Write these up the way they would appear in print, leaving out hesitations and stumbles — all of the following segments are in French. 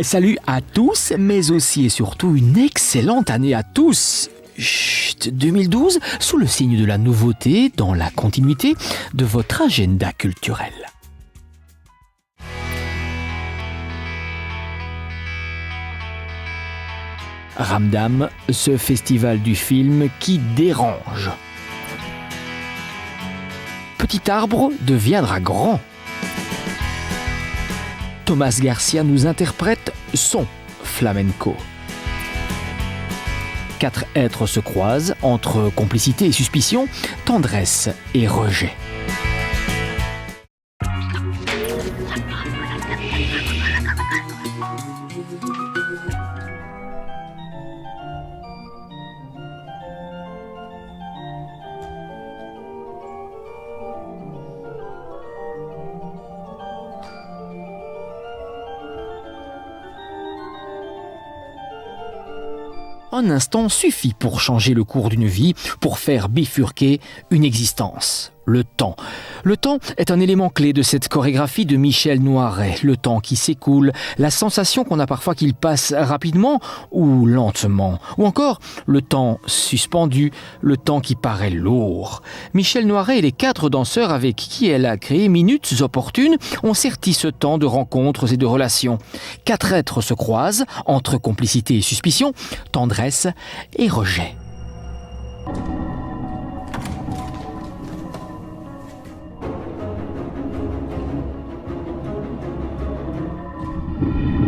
Salut à tous, mais aussi et surtout une excellente année à tous. Chut, 2012, sous le signe de la nouveauté, dans la continuité de votre agenda culturel. Ramdam, ce festival du film qui dérange. Petit arbre deviendra grand. Thomas Garcia nous interprète son flamenco. 4 êtres se croisent entre complicité et suspicion, tendresse et rejet. Un instant suffit pour changer le cours d'une vie, pour faire bifurquer une existence. Le temps. Le temps est un élément clé de cette chorégraphie de Michel Noiret. Le temps qui s'écoule, la sensation qu'on a parfois qu'il passe rapidement ou lentement. Ou encore, le temps suspendu, le temps qui paraît lourd. Michel Noiret et les 4 danseurs avec qui elle a créé Minutes Opportunes ont serti ce temps de rencontres et de relations. 4 êtres se croisent entre complicité et suspicion, tendresse et rejet.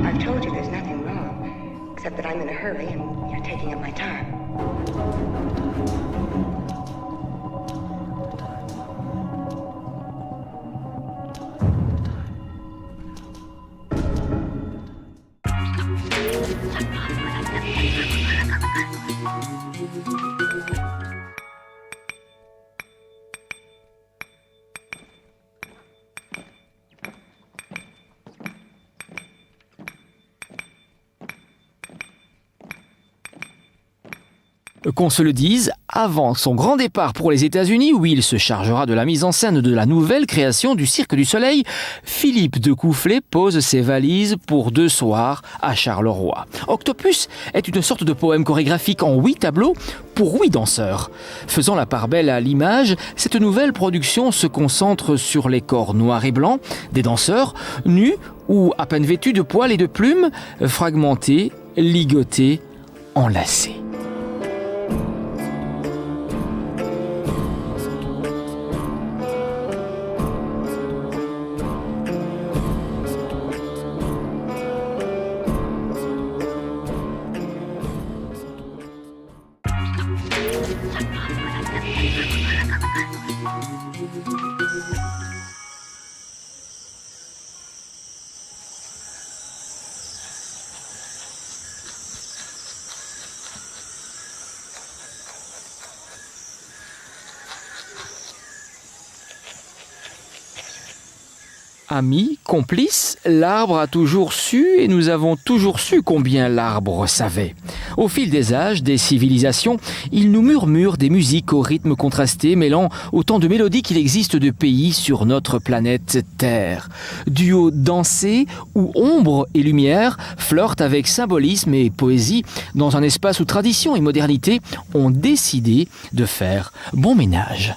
I've told you there's nothing wrong, except that I'm in a hurry and you're taking up my time. Qu'on se le dise, avant son grand départ pour les États-Unis, où il se chargera de la mise en scène de la nouvelle création du Cirque du Soleil, Philippe de Coufflet pose ses valises pour 2 soirs à Charleroi. Octopus est une sorte de poème chorégraphique en 8 tableaux pour 8 danseurs. Faisant la part belle à l'image, cette nouvelle production se concentre sur les corps noirs et blancs des danseurs, nus ou à peine vêtus de poils et de plumes, fragmentés, ligotés, enlacés. Amis, complices, l'arbre a toujours su et nous avons toujours su combien l'arbre savait. Au fil des âges, des civilisations, il nous murmure des musiques au rythme contrasté mêlant autant de mélodies qu'il existe de pays sur notre planète Terre. Duo dansé où ombre et lumière flirtent avec symbolisme et poésie dans un espace où tradition et modernité ont décidé de faire bon ménage.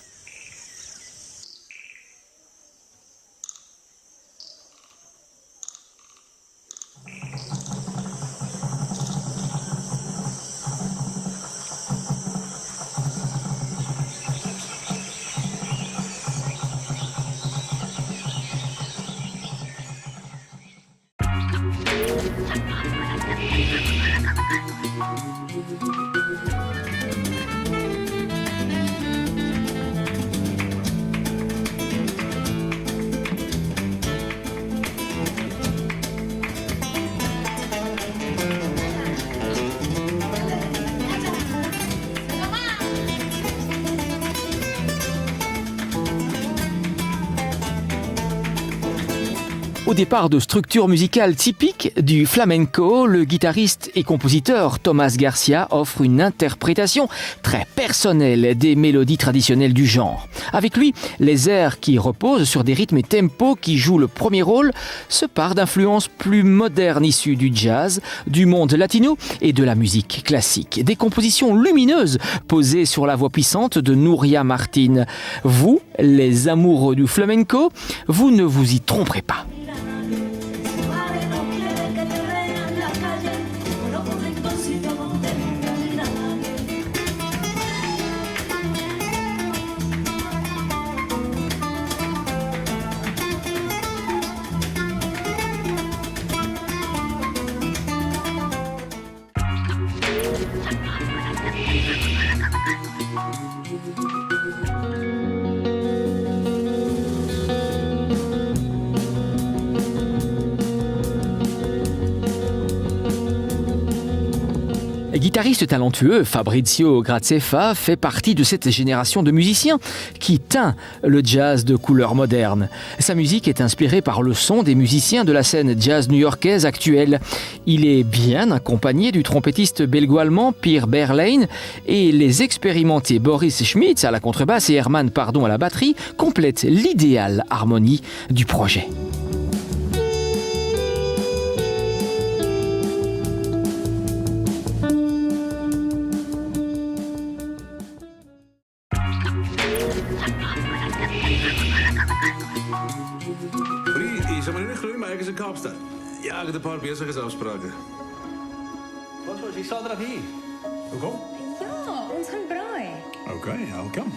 Au départ de structure musicale typique du flamenco, le guitariste et compositeur Thomas Garcia offre une interprétation très personnelle des mélodies traditionnelles du genre. Avec lui, les airs qui reposent sur des rythmes et tempos qui jouent le premier rôle se parent d'influences plus modernes issues du jazz, du monde latino et de la musique classique. Des compositions lumineuses posées sur la voix puissante de Nuria Martín. Vous, les amoureux du flamenco, vous ne vous y tromperez pas. Guitariste talentueux, Fabrizio Grazeffa fait partie de cette génération de musiciens qui teint le jazz de couleur moderne. Sa musique est inspirée par le son des musiciens de la scène jazz new-yorkaise actuelle. Il est bien accompagné du trompettiste belgo-allemand Pierre Berlijn et les expérimentés Boris Schmitz à la contrebasse et Herman Pardon à la batterie complètent l'idéale harmonie du projet. Brie, zou meneer groen maken zijn Kaapstad? Ja, ik heb een paar bezigheidsafspraken. Wat was die zaterdag hier? Hoe kom? Ja, ons gaan braai. Oké, I'll come.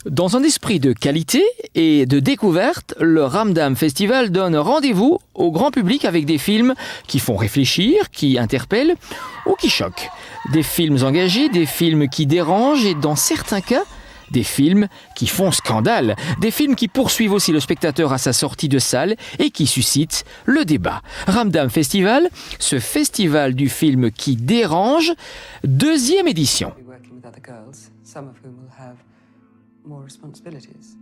Dans un esprit de qualité et de découverte, le Ramdam Festival donne rendez-vous au grand public avec des films qui font réfléchir, qui interpellent ou qui choquent. Des films engagés, des films qui dérangent et dans certains cas, des films qui font scandale, des films qui poursuivent aussi le spectateur à sa sortie de salle et qui suscitent le débat. Ramdam Festival, ce festival du film qui dérange, 2e édition. More responsibilities.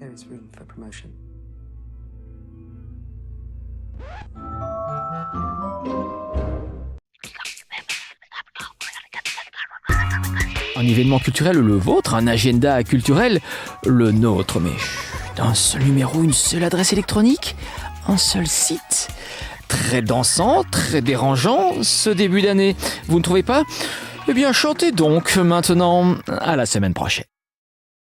There is room for promotion. Un événement culturel le vôtre, un agenda culturel le nôtre, mais un seul numéro, une seule adresse électronique, un seul site. Très dansant, très dérangeant ce début d'année. Vous ne trouvez pas ? Eh bien, chantez donc maintenant. À la semaine prochaine.